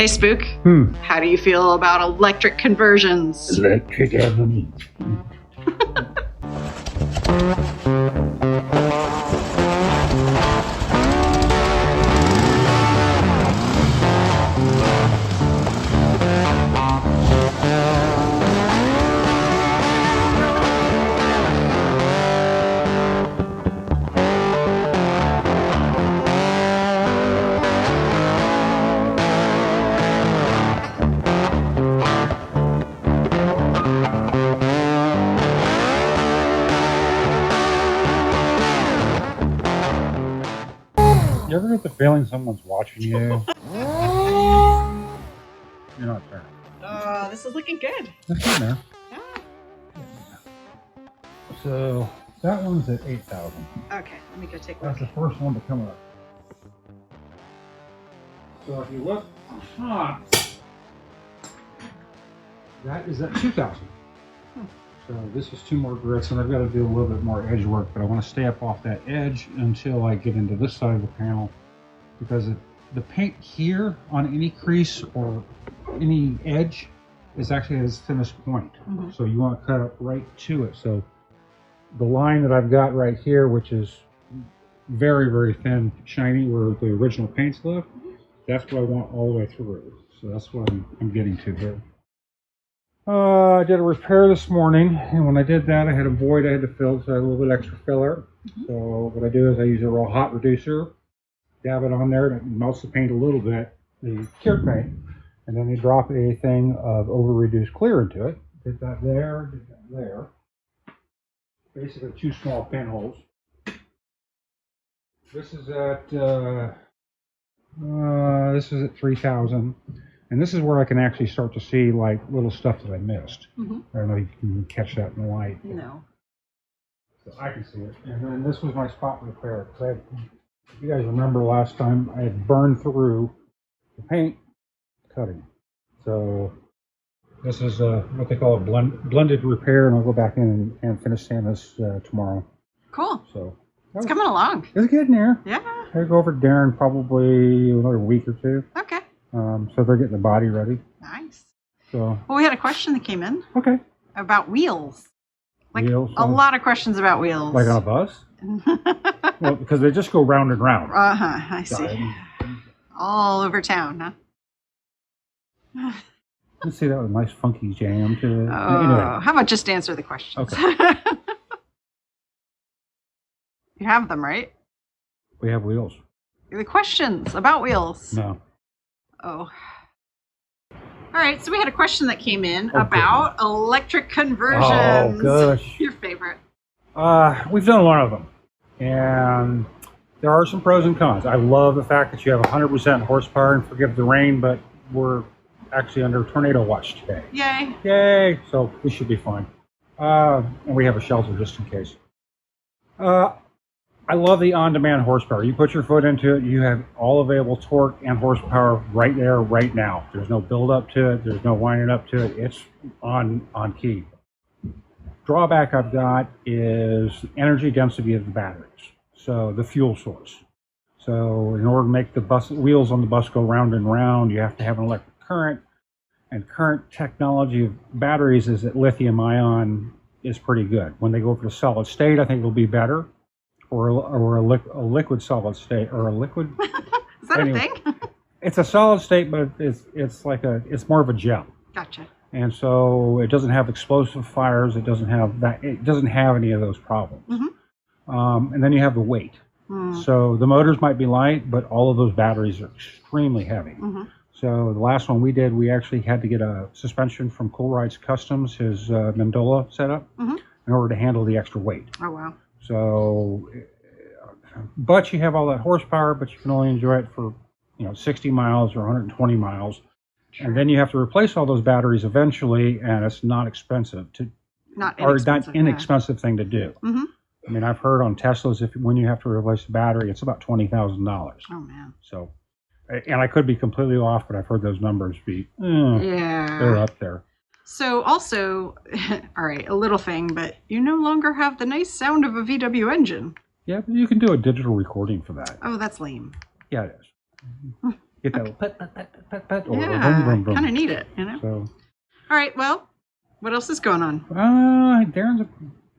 Hey, Spook. How do you feel about electric conversions? Electric ebony. You ever get the feeling someone's watching you? You're not turning. This is looking good. That's good, man. Yeah. So that one's at 8,000. Okay, let me go take a That's look. the first one to come up. So if you look, that is at 2,000. So this is 2 more grits, and I've got to do a little bit more edge work, but I want to stay up off that edge until I get into this side of the panel, because the paint here on any crease or any edge is actually at its thinnest point. So you want to cut up right to it. So the line that I've got right here, which is very, very thin, shiny, where the original paint's left, that's what I want all the way through. So that's what I'm getting to here. I did a repair this morning, and when I did that, I had a void I had to fill, so I had a little bit extra filler. So what I do is I use a real hot reducer, dab it on there, and it melts the paint a little bit, the cured paint, and then you drop a thing of over-reduced clear into it. Did that there, did that there. Basically 2 small pinholes. This is at 3,000. And this is where I can actually start to see like little stuff that I missed. I don't know if you can catch that in the light. No. So I can see it. And then this was my spot repair. If you guys remember last time, I had burned through the paint cutting. So this is what they call a blended repair, and I'll go back in and finish sand this tomorrow. Cool. So It's coming along. it's getting there. Yeah. I'll go over to Darren probably another week or 2. Okay. So they're getting the body ready. Nice. So Well, we had a question that came in okay. about wheels. Like Wheels, a lot of questions about wheels. Like on a bus? Well, because they just go round and round. I see. All over town, huh? Let's see, that was a nice funky jam to it. Oh, Anyway. how about just answer the questions? Okay. You have them, right? We have wheels. The questions about wheels. No. Oh. All right, so we had a question that came in about electric conversions. Oh, gosh. Your favorite. We've done a lot of them. And there are some pros and cons. I love the fact that you have 100% horsepower, and forgive the rain, but we're actually under tornado watch today. Yay. Yay! So we should be fine. And we have a shelter just in case. I love the on-demand horsepower. You put your foot into it, you have all available torque and horsepower right there, right now. There's no build-up to it. There's no winding up to it. It's on key. Drawback I've got is the energy density of the batteries. So the fuel source. So in order to make the wheels on the bus go round and round, you have to have an electric current. And current technology of batteries is that lithium-ion is pretty good. When they go over to solid state, I think it'll be better. Or a liquid solid state, or a liquid. Is that a thing? It's a solid state, but it's more of a gel. Gotcha. And so it doesn't have explosive fires. It doesn't have that. It doesn't have any of those problems. And then you have the weight. So the motors might be light, but all of those batteries are extremely heavy. So the last one we did, we actually had to get a suspension from Airkooled Kustoms, his Mandola setup, in order to handle the extra weight. Oh wow. So, but you have all that horsepower, but you can only enjoy it for 60 miles or 120 miles. And then you have to replace all those batteries eventually, and it's not expensive not inexpensive thing to do. I mean, I've heard on Teslas, when you have to replace the battery, it's about $20,000. Oh man. So, and I could be completely off, but I've heard those numbers be, they're up there. So also, all right, a little thing, but you no longer have the nice sound of a VW engine. Yeah, but you can do a digital recording for that. Oh, that's lame. Yeah, it is. Get that pet, pet, pet, pet, pet, or Yeah, vroom, vroom, vroom. kind of need it, you know? So, All right, well, what else is going on? Darren's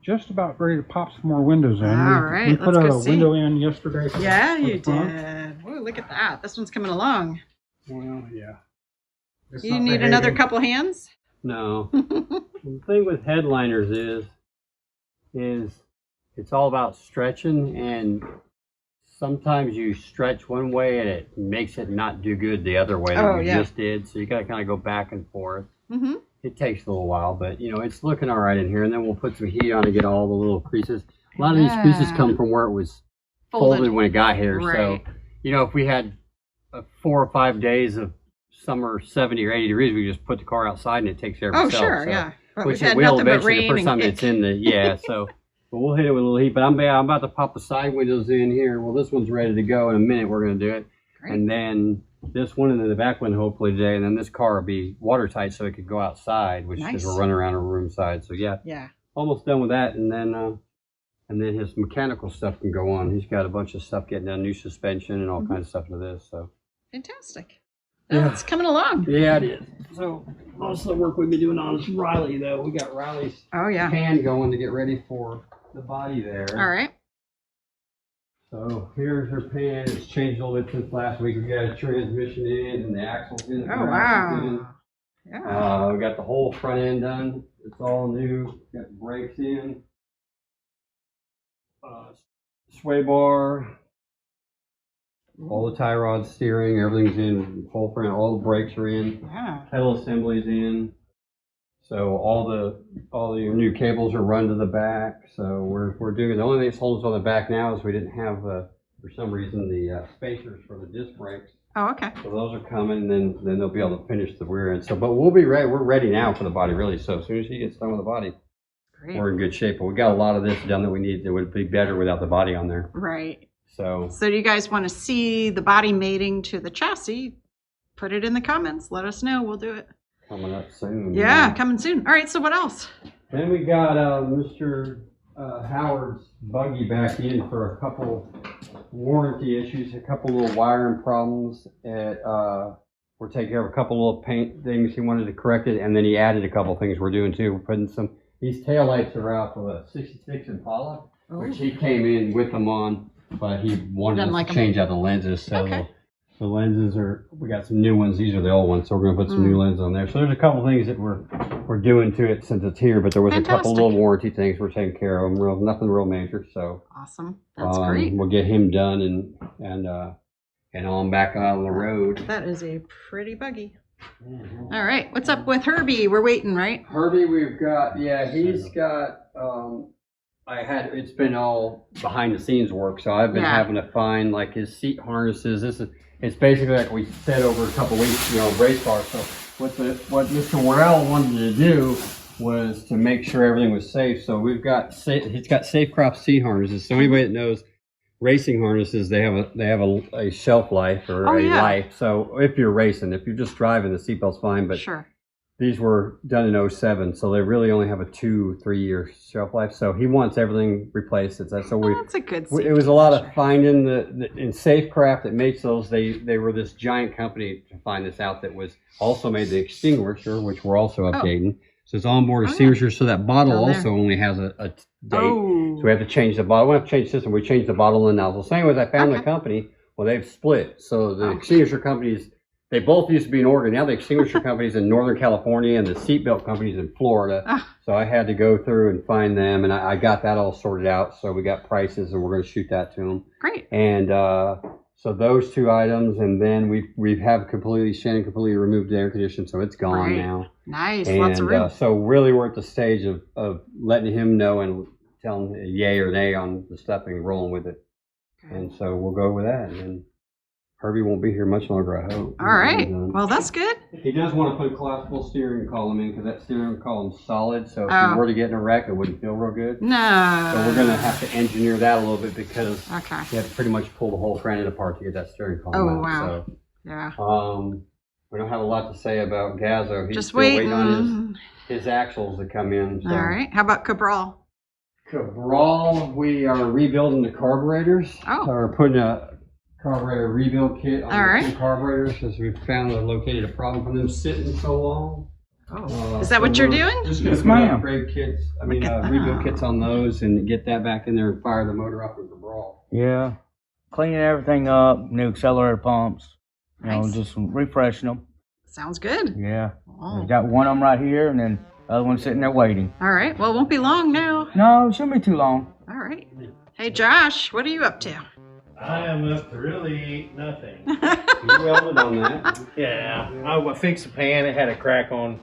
just about ready to pop some more windows in. All right, we put let's a go see. window in yesterday. Yeah, for the you front. did. Oh, look at that. This one's coming along. Well, yeah. It's You not need behaving. another couple hands? No. The thing with headliners is it's all about stretching, and sometimes you stretch one way and it makes it not do good the other way that Oh, you yeah. just did. So you got to kind of go back and forth. Mm-hmm. It takes a little while, but you know, it's looking all right in here. And then we'll put some heat on to get all the little creases. A lot of these creases come from where it was folded when it got here. Right. So, you know, if we had 4 or 5 days of summer 70 or 80 degrees, we just put the car outside and it takes care of Oh, itself. sure, So, yeah. But which we've had it will nothing but eventually the rain first and time it's in the, yeah, so. But we'll hit it with a little heat. But I'm about to pop the side windows in here. Well, this one's ready to go in a minute. We're going to do it. Great. And then this one and then the back one hopefully today. And then this car will be watertight so it could go outside, which Nice. is we're running around a room side. So yeah, Yeah. almost done with that. And then his mechanical stuff can go on. He's got a bunch of stuff getting done, new suspension and all kinds of stuff to this. So Fantastic. Yeah. Oh, it's coming along. yeah, it is. So most of the work we've been doing on is Riley though. We got Riley's Oh, yeah. pan going to get ready for the body there. All right. So here's her pan. It's changed a little bit since last week. We got a transmission in and the axles in. Oh, wow. Yeah. We got the whole front end done. It's all new. Got the brakes in. Sway bar. All the tie rods, steering, everything's in. Whole front. All the brakes are in. Yeah. Pedal assembly's in. So all the new cables are run to the back. So we're doing, the only thing that's holding us on the back now is we didn't have for some reason the spacers for the disc brakes. Oh, okay. So those are coming, and then they'll be able to finish the rear end. So, but we'll be ready. We're ready now for the body, really. So as soon as he gets done with the body, Great. we're in good shape. But we got a lot of this done that we need. That would be better without the body on there. Right. So So do you guys want to see the body mating to the chassis? Put it in the comments. Let us know. We'll do it. coming up soon. Yeah, coming soon. All right, so what else? Then we got Mr. Howard's Buggy back in for a couple warranty issues, a couple little wiring problems. We're taking care of a couple little paint things he wanted to correct it, and then he added a couple things we're doing too. We're putting these taillights are out for a 66 Impala, which he came in with them on, but he wanted Doesn't us like to 'em. change out the lenses. So Okay. the lenses we got some new ones. These are the old ones, so we're going to put some new lenses on there. So there's a couple things that we're doing to it since it's here, but there was a couple Fantastic. little warranty things we're taking care of them. Nothing real major. So Awesome. That's great. we'll get him done and on back on the road. That is a pretty buggy. All right, what's up with Herbie? We're waiting, right? Herbie, we've got, he's got, it's been all behind the scenes work, so I've been having to find like his seat harnesses. It's basically like we said over a couple weeks, race car. So what Mr. Worrell wanted to do was to make sure everything was safe. So he's got Safecraft seat harnesses. So anybody that knows racing harnesses, they have a shelf life or life. So if you're racing, if you're just driving, the seatbelt's fine. But Sure. these were done in 07, so they really only have a 2-3 year shelf life. So he wants everything replaced. So That's a good it was a lot of finding in Safecraft that makes those. They were this giant company to find this out that was also made the extinguisher, which we're also updating. So it's onboard extinguisher. So that bottle also only has a date. So we have to change the bottle. We have to change the system. We changed the bottle and nozzle. So anyways, I found the company. Well, they've split. So the extinguisher companies, they both used to be in Oregon. Now the extinguisher company's in Northern California and the seatbelt company's in Florida. So I had to go through and find them, and I got that all sorted out. So we got prices, and we're going to shoot that to them. Great. And so those two items, and then we have Shannon completely removed the air conditioner, so it's gone now. Nice. And Lots of room. so really we're at the stage of letting him know and telling him yay or nay on the stuff and rolling with it. And so we'll go with that. And Herbie won't be here much longer, I hope. All right. Well, that's good. He does want to put a collapsible steering column in because that steering column's solid. So if you were to get in a wreck, it wouldn't feel real good. No. So we're going to have to engineer that a little bit because you Okay. have to pretty much pull the whole front end apart to get that steering column Oh, out. wow. So, Yeah. we don't have a lot to say about Gazzo. He's Just still waiting on his axles to come in. So. All right. How about Cabral? Cabral, we are rebuilding the carburetors. Oh. We're putting a carburetor rebuild kit on All right. the 2 carburetors, as we found and located a problem from them sitting so long. Oh. Is that what you're doing? Just gonna Yes, put ma'am. upgrade kits, rebuild kits on those and get that back in there and fire the motor up with the brawl. Yeah. Cleaning everything up, new accelerator pumps, you know, Nice. just refreshing them. Sounds good. Yeah. Oh. We got one of them right here, and then the other one sitting there waiting. All right. Well, it won't be long now. No, it shouldn't be too long. All right. Hey, Josh, what are you up to? I am up to really nothing. You welded on that. Yeah, I fixed the pan. It had a crack on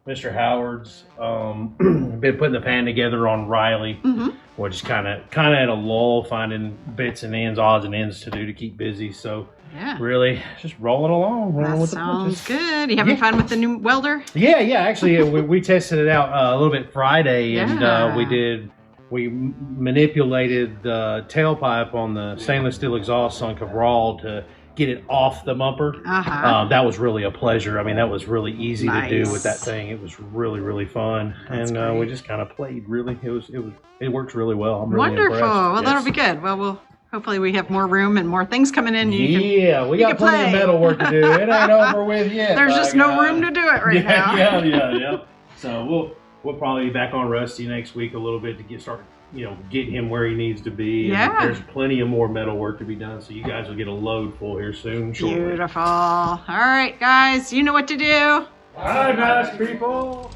Mr. Howard's. Been putting the pan together on Riley, which is kind of at a lull, finding bits and ends, odds and ends to do to keep busy. So Yeah. really, just rolling along, rolling That with the sounds punches. good. You having fun with the new welder? Yeah. Actually, we tested it out a little bit Friday, and Yeah. we manipulated the tailpipe on the stainless steel exhaust on Cabral to get it off the bumper. That was really a pleasure. I mean, that was really easy to do with that thing. It was really, really fun. That's and great. we just kind of played really. It works really well. I'm really Wonderful. impressed. Well, that'll Yes. be good. Well, hopefully we have more room and more things coming in. Yeah, we you got can plenty of play. metal work to do. It ain't over with yet. There's by just no God. room to do it right now. Yeah. So we'll probably be back on Rusty next week a little bit to get him where he needs to be. Yeah. And there's plenty of more metal work to be done, so you guys will get a load full here soon. Shortly. Beautiful. All right, guys, you know what to do. Hi, nice people.